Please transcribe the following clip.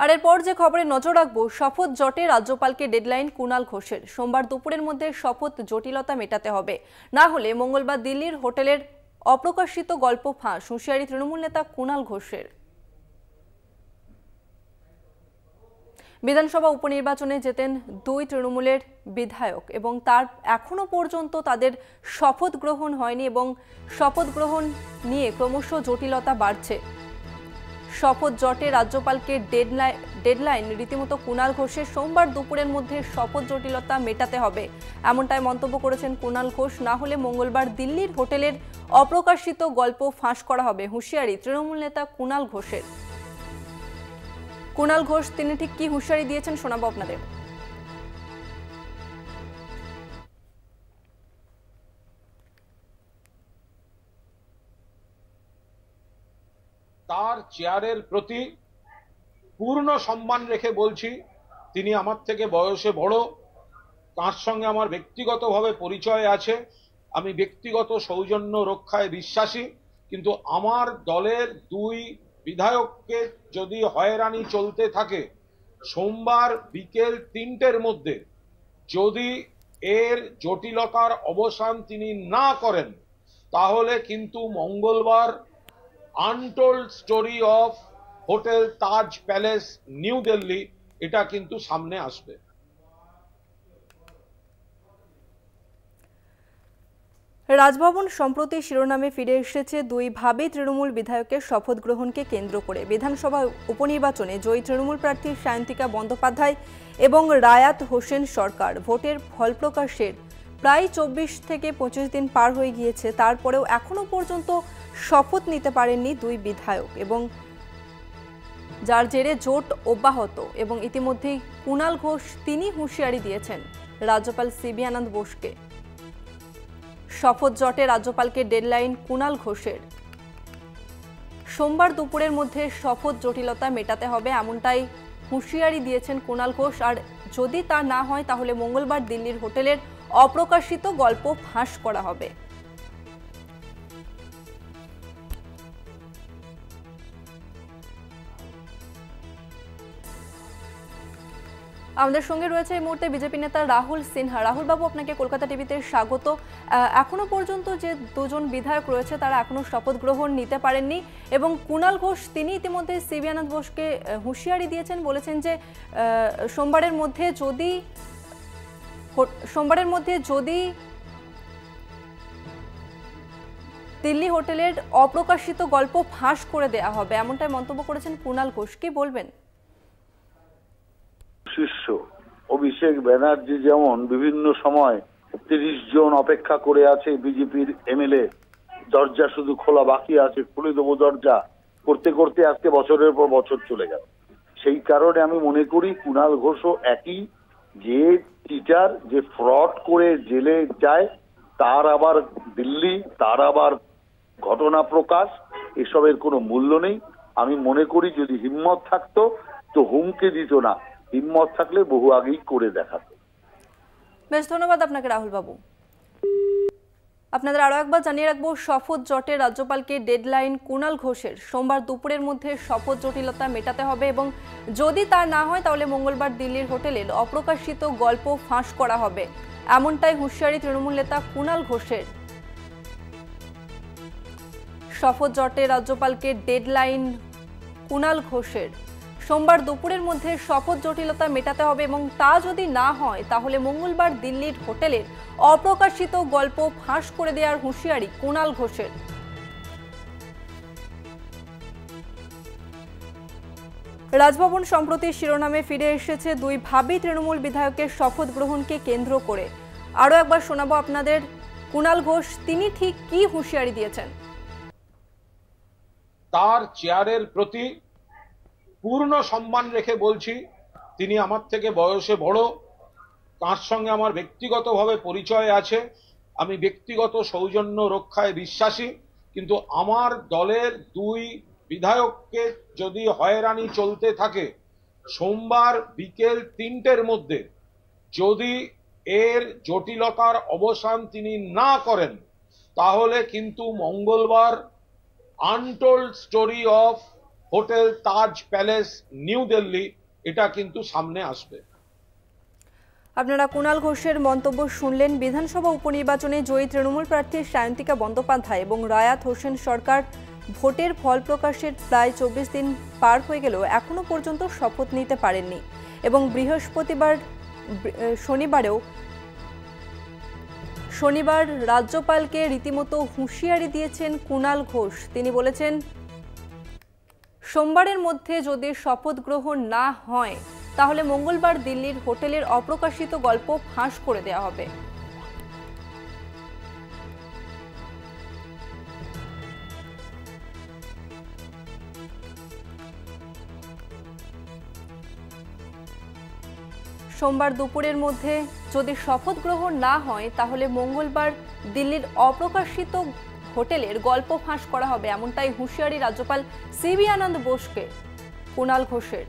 আর এরপর যে খবরে নজর রাখবো, শপথ জটে রাজ্যপালকে ডেডলাইন কুণাল ঘোষের। সোমবার দুপুরের মধ্যে শপথ জটিলতা মেটাতে হবে, না হলে মঙ্গলবার দিল্লির হোটেলের অপ্রকাশিত গল্প ফাঁস, হুঁশিয়ারি তৃণমূল নেতা কুণাল ঘোষের। বিধানসভা উপনির্বাচনে জেতেন দুই তৃণমূলের বিধায়ক এবং তার এখনো পর্যন্ত তাদের শপথ গ্রহণ হয়নি এবং শপথ গ্রহণ নিয়ে ক্রমশ জটিলতা বাড়ছে। শপথ জটে রাজ্যপালকে ডেডলাইন রীতিমতো কুণাল ঘোষের। সোমবার দুপুরের মধ্যে শপথ জটিলতা মেটাতে হবে, এমনটাই মন্তব্য করেছেন কুণাল ঘোষ। না হলে মঙ্গলবার দিল্লির হোটেলের অপ্রকাশিত গল্প ফাঁস করা হবে, হুঁশিয়ারি তৃণমূল নেতা কুণাল ঘোষের। কুণাল ঘোষ তিনি ঠিক কি হুঁশিয়ারি দিয়েছেন শোনাবো আপনাদের। তার চেয়ারের প্রতি পূর্ণ সম্মান রেখে বলছি, তিনি আমার থেকে বয়সে বড়, তার সঙ্গে আমার ব্যক্তিগতভাবে পরিচয় আছে, আমি ব্যক্তিগত সৌজন্য রক্ষায় বিশ্বাসী, কিন্তু আমার দলের দুই বিধায়ককে যদি হয়রানি চলতে থাকে, সোমবার বিকেল ৩টের মধ্যে যদি এর জটিলতার অবসান তিনি না করেন, তাহলে কিন্তু মঙ্গলবার untold story of hotel Taj palace new Delhi এটা কিন্তু সামনে আসবে। রাজভবন সম্প্রতি শিরোনামে ফিরে এসেছে দুই ভাবী তৃণমূল বিধায়কের শপথ গ্রহণকে কেন্দ্র করে। বিধানসভা উপনির্বাচনে জয়ী তৃণমূল প্রার্থী সায়ন্তিকা বন্দ্যোপাধ্যায় এবং রায়াত হোসেন সরকার ভোটের ফল প্রকাশের প্রায় ২৪ থেকে ২৫ দিন পার হয়ে গিয়েছে, তারপরেও এখনো পর্যন্ত শপথ নিতে পারেননি দুই বিধায়ক এবং যার জেরে জোট অব্যাহত। এবং ইতিমধ্যেই কুণাল ঘোষ তিনি হুঁশিয়ারি দিয়েছেন রাজ্যপাল সিবি আনন্দ বোসকে। শপথ জটে রাজ্যপালকে ডেডলাইন কুণাল ঘোষের। সোমবার দুপুরের মধ্যে শপথ জটিলতা মেটাতে হবে, এমনটাই হুঁশিয়ারি দিয়েছেন কুণাল ঘোষ। আর যদি তা না হয় তাহলে মঙ্গলবার দিল্লির হোটেলের অপ্রকাশিত গল্প ফাঁস করা হবে। আমাদের সঙ্গে রয়েছে এই মুহূর্তে বিজেপি নেতা রাহুল সিনহা। রাহুল বাবু, আপনাকে কলকাতা টিভিতে স্বাগত। এখনো পর্যন্ত যে দুজন বিধায়ক রয়েছে তারা এখনো শপথ গ্রহণ নিতে পারেননি এবং কুণাল ঘোষ তিনি ইতিমধ্যে সিবি আনন্দ বোসকে হুঁশিয়ারি দিয়েছেন, বলেছেন যে সোমবারের মধ্যে যদি দিল্লি হোটেলের অপ্রকাশিত গল্প ফাঁস করে দেয়া হবে, এমনটাই মন্তব্য করেছেন কুণাল ঘোষ। কি বলবেন? শিষ্য অভিষেক ব্যানার্জি যেমন বিভিন্ন সময় ৩০ জন অপেক্ষা করে আছে বিজেপির এমএলএ, দরজা শুধু খোলা বাকি আছে, খুলে দেবো দরজা করতে করতে আজকে বছরের পর বছর চলে গেল। সেই কারণে আমি মনে করি কুণাল ঘোষও একই, যে টিচার যে ফ্রড করে জেলে যায় তার আবার দিল্লি, তার আবার ঘটনা প্রকাশ, এসবের কোনো মূল্য নেই। আমি মনে করি যদি হিম্মত থাকতো তো হুমকে দিত না, হিম্মত থাকলে বহু আগেই করে দেখাতো। বেশ, ধন্যবাদ আপনাকে রাহুল বাবু। আপনাদের আরো একবার জানিয়ে রাখবো, শপথ জটে রাজ্যপালকে ডেডলাইন কুণাল ঘোষের। সোমবার দুপুরের মধ্যে শপথ জটিলতা মেটাতে হবে এবং যদি তা না হয় তাহলে মঙ্গলবার দিল্লির হোটেলের অপ্রকাশিত গল্প ফাঁস করা হবে, এমনটাই হুঁশিয়ারি তৃণমূল নেতা কুণাল ঘোষের। শপথ জটে রাজ্যপালকে ডেডলাইন কুণাল ঘোষের। সোমবার দুপুরের মধ্যে শপথ জটিলতা মেটাতে হবে এবং তা যদি না হয় তাহলে মঙ্গলবার দিল্লির হোটেলের অপ্রকাশিত গল্প ফাঁস করে দেওয়ার হুঁশিয়ারি কুণাল ঘোষের। রাজভবন সম্প্রতি শিরোনামে ফিরে এসেছে দুই ভাবী তৃণমূল বিধায়কের শপথ গ্রহণকে কেন্দ্র করে। আরো একবার শোনাবো আপনাদের কুণাল ঘোষ তিনি ঠিক কি হুঁশিয়ারি দিয়েছেন। তার চেয়ারের প্রতি পূর্ণ সম্মান রেখে বলছি, তিনি আমার থেকে বয়সে বড়, তার সঙ্গে আমার ব্যক্তিগতভাবে পরিচয় আছে, আমি ব্যক্তিগত সৌজন্য রক্ষায় বিশ্বাসী, কিন্তু আমার দলের দুই বিধায়ককে যদি হয়রানি চলতে থাকে, সোমবার বিকেল ৩টের মধ্যে যদি এর জটিলতার অবসান তিনি না করেন, তাহলে কিন্তু মঙ্গলবার untold story of hotel Taj palace new Delhi এটা কিন্তু সামনে আসবে। আপনারা কুণাল ঘোষের মন্তব্য শুনলেন। বিধানসভা উপনির্বাচনে জয়ী তৃণমূল প্রার্থী সায়ন্তিকা বন্দ্যোপাধ্যায় এবং রায়াত হোসেন সরকার ভোটের ফল প্রকাশের প্রায় 24 দিন পার হয়ে গেলেও এখনও পর্যন্ত শপথ নিতে পারেননি এবং শনিবার রাজ্যপালকে রীতিমতো হুঁশিয়ারি দিয়েছেন কুণাল ঘোষ। তিনি বলেছেন, সোমবারের মধ্যে যদি শপথ গ্রহণ না হয় তাহলে মঙ্গলবার দিল্লির হোটেলের অপ্রকাশিত গল্প ফাঁস করে দেওয়া হবে। সোমবার দুপুরের মধ্যে যদি শপথ গ্রহণ না হয় তাহলে মঙ্গলবার দিল্লির অপ্রকাশিত হোটেলের গল্প ফাঁস করা হবে, এমনটাই হুঁশিয়ারি রাজ্যপাল সিবি আনন্দ বোসকে কুণাল ঘোষের।